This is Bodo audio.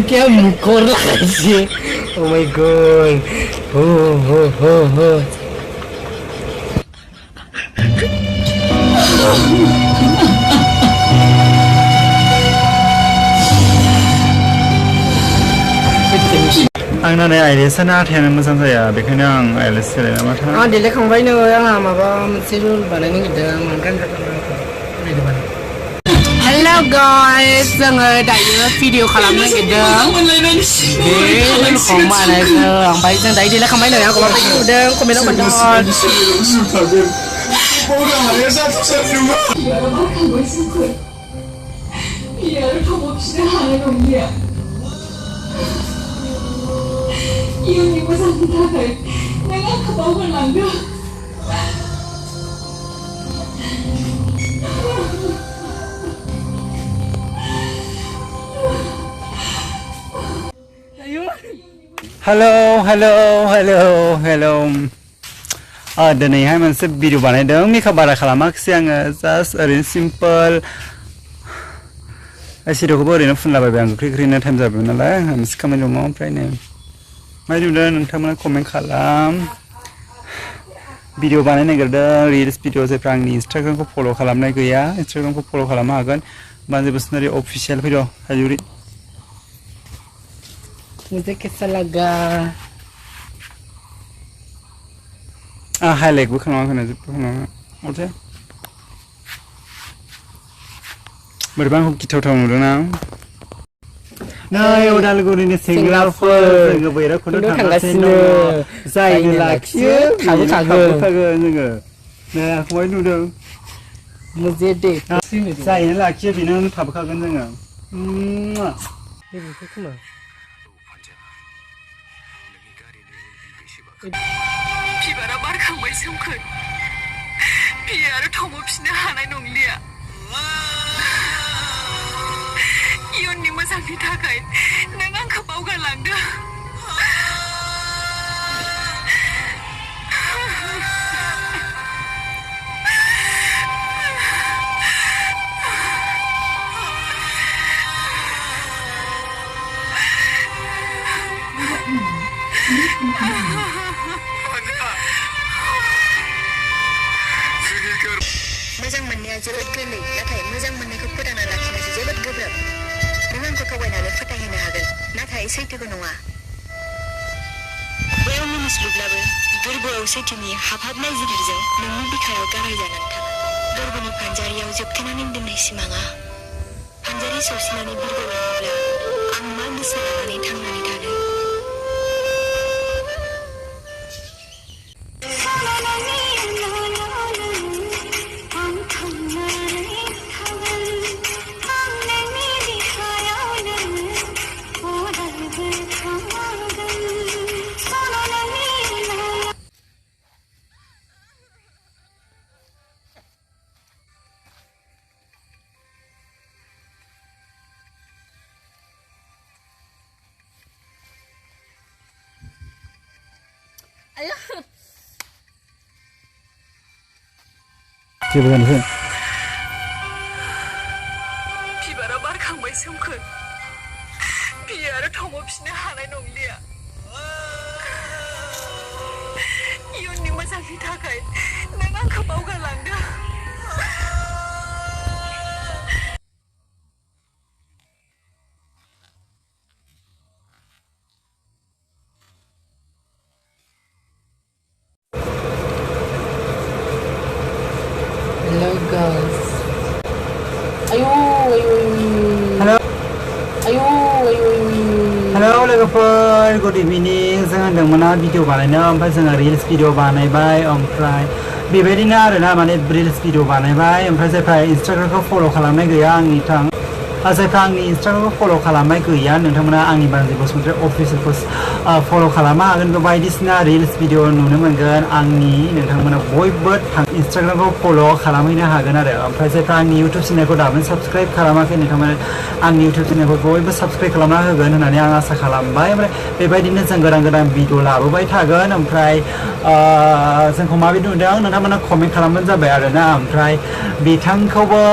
क्या मुकोर लगाइছে oh my god आंना नै आइलेसना आथायानो मोजां जाया बेखायनो आं आइलेस सोलायना माथा आं डिलेट खांबायनो आंहा माबा मोनसे रुल बानायनो नागिरदों मानगोन हेलो गाइस जोङो दायो भिडिअ खालामनो नागिरदों बे रुलखौ बानायदों ओमफ्राय जों दायो डिलेट खांबायनो आंखौ माबायदि नुदों कमेन्टआव खोन्था 이혼이 모자란 다들 내가 그 마음을 남겨 हेलो दिनैहाय मोनसे भिडिअ बानायदों मेकआप बारा खालामाखिसै आङो जास्ट ओरैनो सिम्पोल सिरखौबो ओरैनो फुनलाबायबाय आं गोख्रै टाइम जाबायमोन नालाय मोनसे खामानि दङ ओमफ्राय नै माय नुदों नोंथांमोना कमेन्ट खालाम भिडिअ बानायनो नागिरदों रिल्स भिडिअ जायफ्रा आंनि इन्स्टाग्रामखौ फल' खालामनाय गैया इन्स्टाग्रामखौ फल' खालामनो हागोन बांजे बसुमतारी अफिसियेल फैद' हाजुरि मुझे कैसा लगा हाइलाइटबो खालामाखै जेबो खालामाखै अथे बोरैबा आंखौ गिथावथाव नुदोंना नै उदालगुरिनि सेंग्राफोर जोङो बैराखौनो थांगासिनो जायनो लाखियो थाबोखागोन जोङो नै आंखौहाय नुदों मुझे दे जायनो लाखियो बेनो थाबोखागोन जोङो बिबारा बारखांबाय सोमखोर बियो आरो थमफिननो हानाय नंलिया इयुननि मोजांनि थाखाय नों आंखौ बावगारलांदों मोजां मोननाया जोबोद गोरलै नाथाय मोजां मोननायखौ फोथांना लाखिनायासो जोबोद गोब्राब नों आंखौ थगायनानै फोथायहोनो हागोन नाथाय सैथोखौ नङा बैयाव मिनिस्लुब्लाबो गोरबोआव सैथोनि हाबहाबनाय जिगिरजों नोंनि बिखायाव गारायजानानै थाङा गोरबोनि फानजारियाव जोबथेनानै दोननाय सिमाङा फानजारि सौसिनानै बिरगलाङोब्ला आं मा गोसो लानानै थांनानै थानो जेबो जानोसै बिबारा बारखांबाय सोमखोर बियो आरो थमफिननो हानाय नंलिया इयुननि मोजांनि थाखाय नों आंखौ बावगारलांदों hello guys ayo हेलो लोगोफोर गुड इभिनिं जों होनदोंमोन भिडिअ बानायनो ओमफ्राय जोङो रिल्स भिडिअ बानायबाय ओमफ्राय बेबायदिनो आरोना माने रिल्स भिडिअ बानायबाय ओमफ्राय जायफ्रा इन्स्टाग्रामखौ फल' खालामनाय गैया आंनि जायफ्रा आंनि इन्स्टाग्रामखौ फल' खालामनाय गैया नोंथांमोना आंनि बांजे बसुमतारी अफिसियेलखौ फल' खालामनो हागोन बायदिसिना रिल्स भिडिअ नुनो मोनगोन आंनि नोंथांमोना बयबो इन्स्टाग्रामखौ फल' खालामहैनो हागोन आरो ओमफ्राय जायफ्रा आंनि इउटुब चेनेलखौ दाबो साबस्क्राइब खालामाखै नोंथांमोना आंनि इउटुब चेनेलखौ बयबो साबस्क्राइब खालामना होगोन होननानै आं आसा खालामबाय ओमफ्राय बेबायदिनो जों गोदान भिडिअ लाबोबाय थागोन ओमफ्राय जोंखौ माबायदि नुदों नोंथांमोना कमेन्ट खालामबानो जाबाय आरोना ओमफ्राय बिथांखौबो